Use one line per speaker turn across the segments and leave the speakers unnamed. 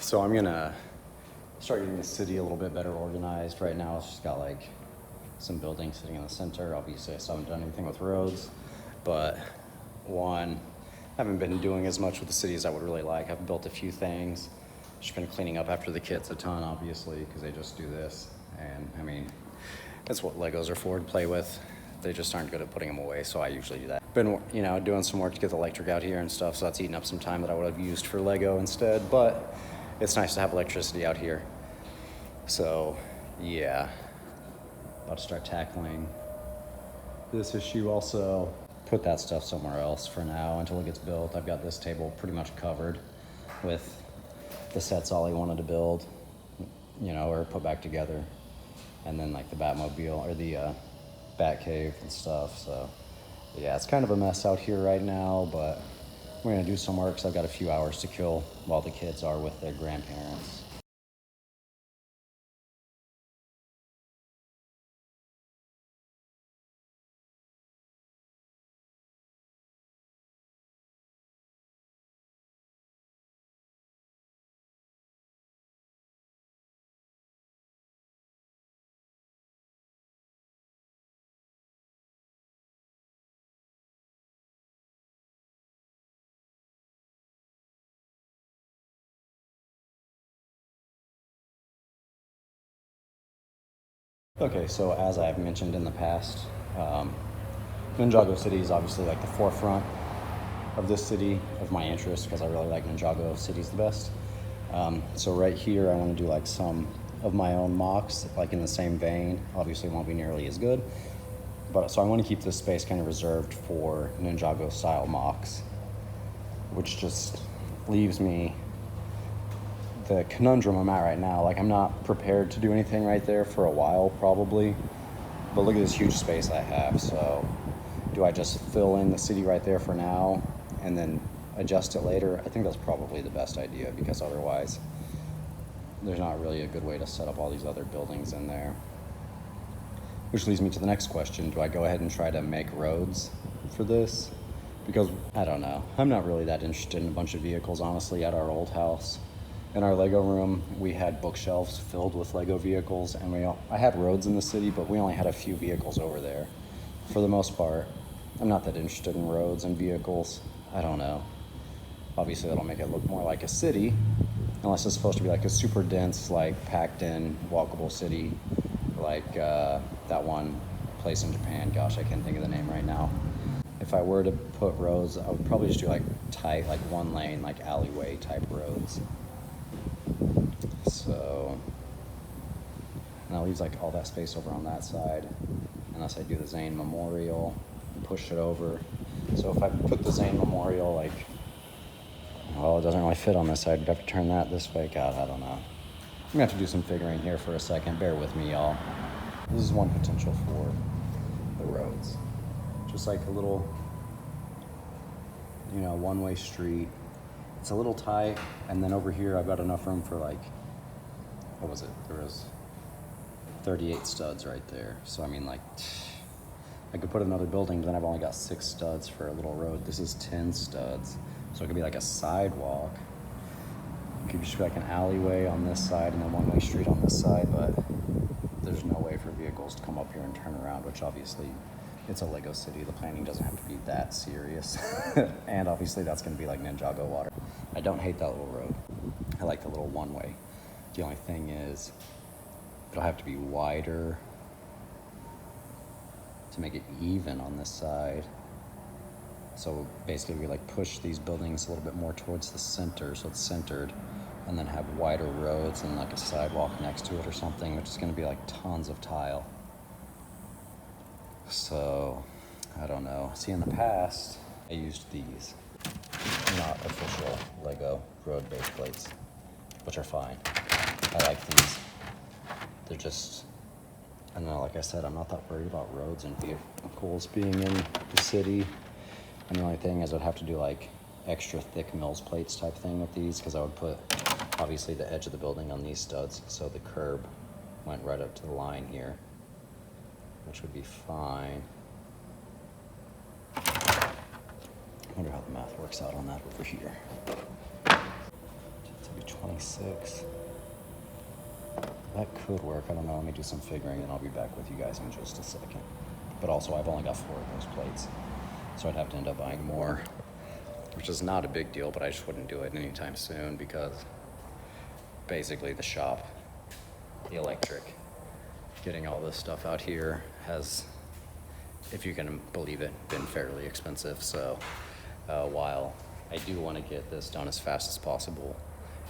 So I'm gonna start getting the city a little bit better organized. Right now it's just got like some buildings sitting in the center. Obviously I still haven't done anything with roads, but one, I haven't been doing as much with the city as I would really like. I've built a few things. Just been cleaning up after the kids a ton, obviously, because they just do this. And I mean, that's what Legos are for, to play with. They just aren't good at putting them away, so I usually do that. Been, doing some work to get the electric out here and stuff, so that's eating up some time that I would have used for Lego instead, but it's nice to have electricity out here. So, yeah. About to start tackling this issue also. Put that stuff somewhere else for now until it gets built. I've got this table pretty much covered with the sets Ollie wanted to build, or put back together. And then like the Batmobile or the Bat Cave and stuff. So yeah, it's kind of a mess out here right now, but we're gonna do some work because I've got a few hours to kill while the kids are with their grandparents. Okay, so as I've mentioned in the past, Ninjago City is obviously like the forefront of this city, of my interest, because I really like Ninjago City's the best. So right here, I want to do like some of my own mocks, like in the same vein. Obviously, it won't be nearly as good, but so I want to keep this space kind of reserved for Ninjago style mocks, which just leaves me the conundrum I'm at right now. Like, I'm not prepared to do anything right there for a while, probably. But look at this huge space I have. So do I just fill in the city right there for now and then adjust it later? I think that's probably the best idea, because otherwise there's not really a good way to set up all these other buildings in there. Which leads me to the next question. Do I go ahead and try to make roads for this? Because, I don't know. I'm not really that interested in a bunch of vehicles, honestly, at our old house. In our Lego room, we had bookshelves filled with Lego vehicles, and I had roads in the city, but we only had a few vehicles over there. For the most part, I'm not that interested in roads and vehicles. I don't know. Obviously, that'll make it look more like a city, unless it's supposed to be like a super dense, like packed in, walkable city, like that one place in Japan. Gosh, I can't think of the name right now. If I were to put roads, I would probably just do like tight, like one lane, like alleyway type roads. So, and that leaves like all that space over on that side, unless I do the Zane Memorial and push it over. So if I put the Zane Memorial, like, well, it doesn't really fit on this side. I'd have to turn that this way. God, I don't know. I'm gonna have to do some figuring here for a second. Bear with me, y'all. This is one potential for the roads. Just like a little, one-way street. It's a little tight, and then over here I've got enough room for like, what was it? There was 38 studs right there. So I mean, like, I could put another building, but then I've only got 6 studs for a little road. This is 10 studs. So it could be like a sidewalk. It could just be like an alleyway on this side and then one-way street on this side, but there's no way for vehicles to come up here and turn around, which obviously it's a Lego city. The planning doesn't have to be that serious. And obviously that's gonna be like Ninjago water. I don't hate that little road. I like the little one-way. The only thing is, it'll have to be wider to make it even on this side. So basically we like push these buildings a little bit more towards the center, so it's centered, and then have wider roads and like a sidewalk next to it or something, which is gonna be like tons of tile. So, I don't know. See, in the past, I used these, not official Lego road base plates, which are fine. I like these. They're just, I don't know, like I said, I'm not that worried about roads and vehicles being in the city. And the only thing is I'd have to do like extra thick Mills plates type thing with these, because I would put, obviously, the edge of the building on these studs, so the curb went right up to the line here, which would be fine. I wonder how the math works out on that over here. So we 26. That could work. I don't know. Let me do some figuring and I'll be back with you guys in just a second. But also, I've only got 4 of those plates, so I'd have to end up buying more, which is not a big deal, but I just wouldn't do it anytime soon because basically the shop, the electric, getting all this stuff out here has, if you can believe it, been fairly expensive. So while I do want to get this done as fast as possible,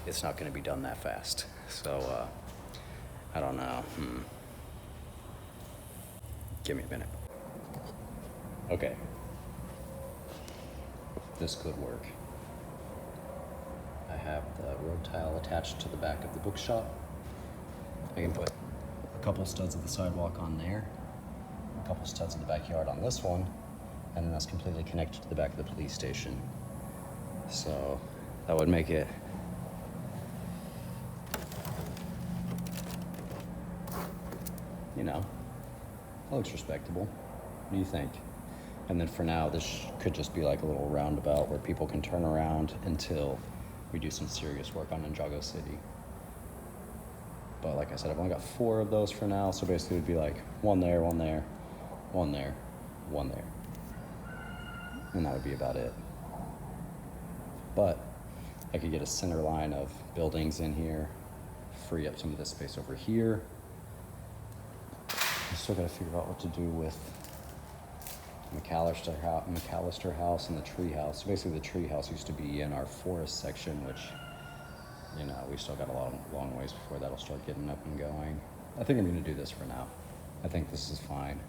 it's not going to be done that fast. So I don't know. Give me a minute. Okay. This could work. I have the road tile attached to the back of the bookshop. I can put a couple studs of the sidewalk on there, a couple studs in the backyard on this one, and then that's completely connected to the back of the police station. So that would make it that looks respectable. What do you think? And then for now, this could just be like a little roundabout where people can turn around until we do some serious work on Ninjago City. But like I said, I've only got 4 of those for now, so basically it would be like one there, one there, one there, one there. And that would be about it. But I could get a center line of buildings in here, free up some of this space over here. I still gotta figure out what to do with McAllister House and the tree house. So basically the tree house used to be in our forest section, which, we still got a long ways before that'll start getting up and going. I think I'm gonna do this for now. I think this is fine.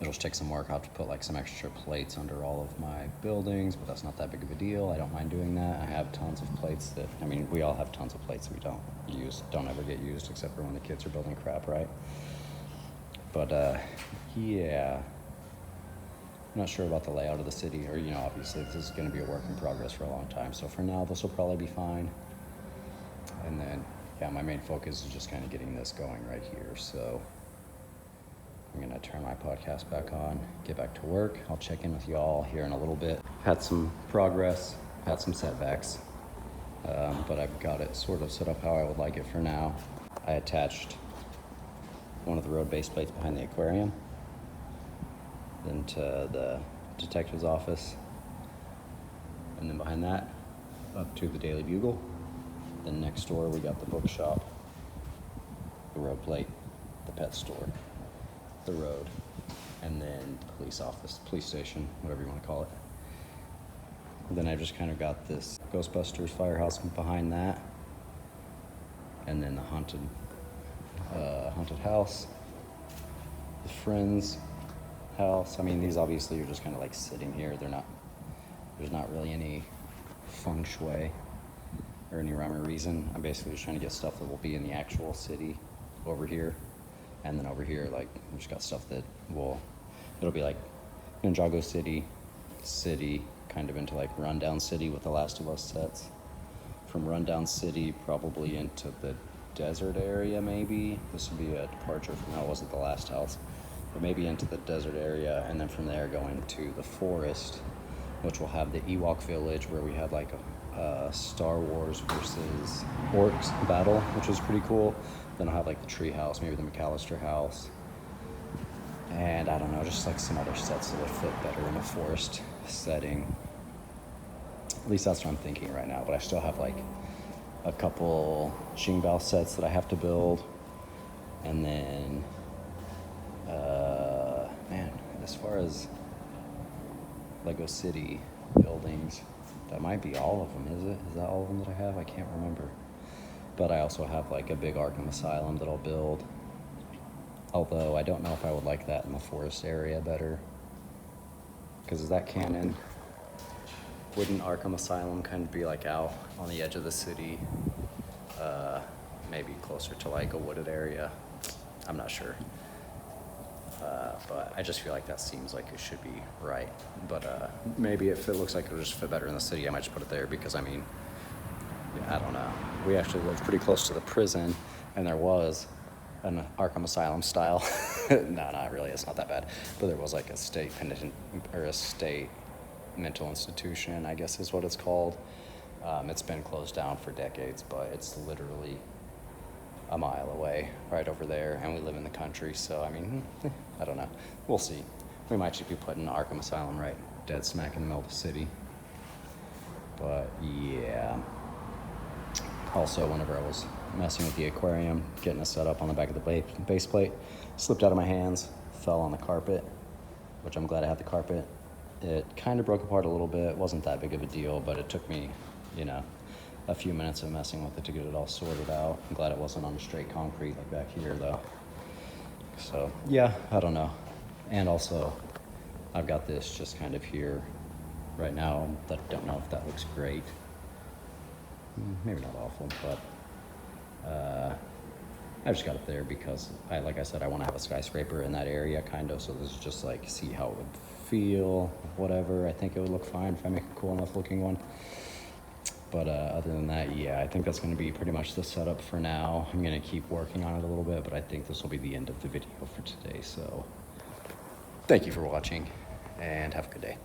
It'll just take some work. I'll have to put like some extra plates under all of my buildings, but that's not that big of a deal. I don't mind doing that. I have tons of plates we all have tons of plates that we don't ever get used except for when the kids are building crap, right? But yeah, I'm not sure about the layout of the city, or obviously this is going to be a work in progress for a long time. So for now, this will probably be fine. And then, yeah, my main focus is just kind of getting this going right here. So I'm going to turn my podcast back on, get back to work. I'll check in with y'all here in a little bit. Had some progress, had some setbacks, but I've got it sort of set up how I would like it for now. I attached one of the road base plates behind the aquarium, then to the detective's office, and then behind that up to the Daily Bugle. Then next door we got the bookshop, the road plate, the pet store, the road, and then police office, police station, whatever you want to call it. And then I've just kind of got this Ghostbusters firehouse behind that, and then the haunted house, the Friends house. I mean, these obviously are just kind of like sitting here. There's not really any feng shui or any rhyme or reason. I'm basically just trying to get stuff that will be in the actual city over here. And then over here, like, we just got stuff that it'll be like Ninjago City, kind of into like Rundown City with the Last of Us sets. From Rundown City, probably into the desert area, maybe. This would be a departure from how it was at the last house. But maybe into the desert area, and then from there going to the forest, which will have the Ewok village where we had like a Star Wars versus Orcs battle, which was pretty cool. Then I'll have like the tree house, maybe the McAllister house. And I don't know, just like some other sets that would fit better in a forest setting. At least that's what I'm thinking right now, but I still have like a couple Xingbao sets that I have to build. And then, as far as Lego City buildings, that might be all of them, is it? Is that all of them that I have? I can't remember. But I also have like a big Arkham Asylum that I'll build. Although I don't know if I would like that in the forest area better. Because is that canon? Wouldn't Arkham Asylum kind of be like out on the edge of the city? Maybe closer to like a wooded area. I'm not sure. But I just feel like that seems like it should be right. But maybe if it looks like it'll just fit better in the city, I might just put it there because, I mean, yeah, I don't know. We actually lived pretty close to the prison, and there was an Arkham Asylum style. No, not really. It's not that bad. But there was like a state penitent or a state mental institution, I guess is what it's called. It's been closed down for decades, but it's literally a mile away, right over there, and we live in the country, so I mean, I don't know. We'll see. We might just be putting Arkham Asylum right dead smack in the middle of the city. But yeah. Also, whenever I was messing with the aquarium, getting it set up on the back of the base plate, slipped out of my hands, fell on the carpet, which I'm glad I have the carpet. It kind of broke apart a little bit. It wasn't that big of a deal, but it took me, a few minutes of messing with it to get it all sorted out. I'm glad it wasn't on straight concrete like back here, though. So, yeah, I don't know. And also, I've got this just kind of here right now that I don't know if that looks great. Maybe not awful, but I just got it there because, like I said, I want to have a skyscraper in that area, kind of. So this is just like, see how it would feel, whatever. I think it would look fine if I make a cool enough looking one. But other than that, yeah, I think that's going to be pretty much the setup for now. I'm going to keep working on it a little bit, but I think this will be the end of the video for today. So thank you for watching, and have a good day.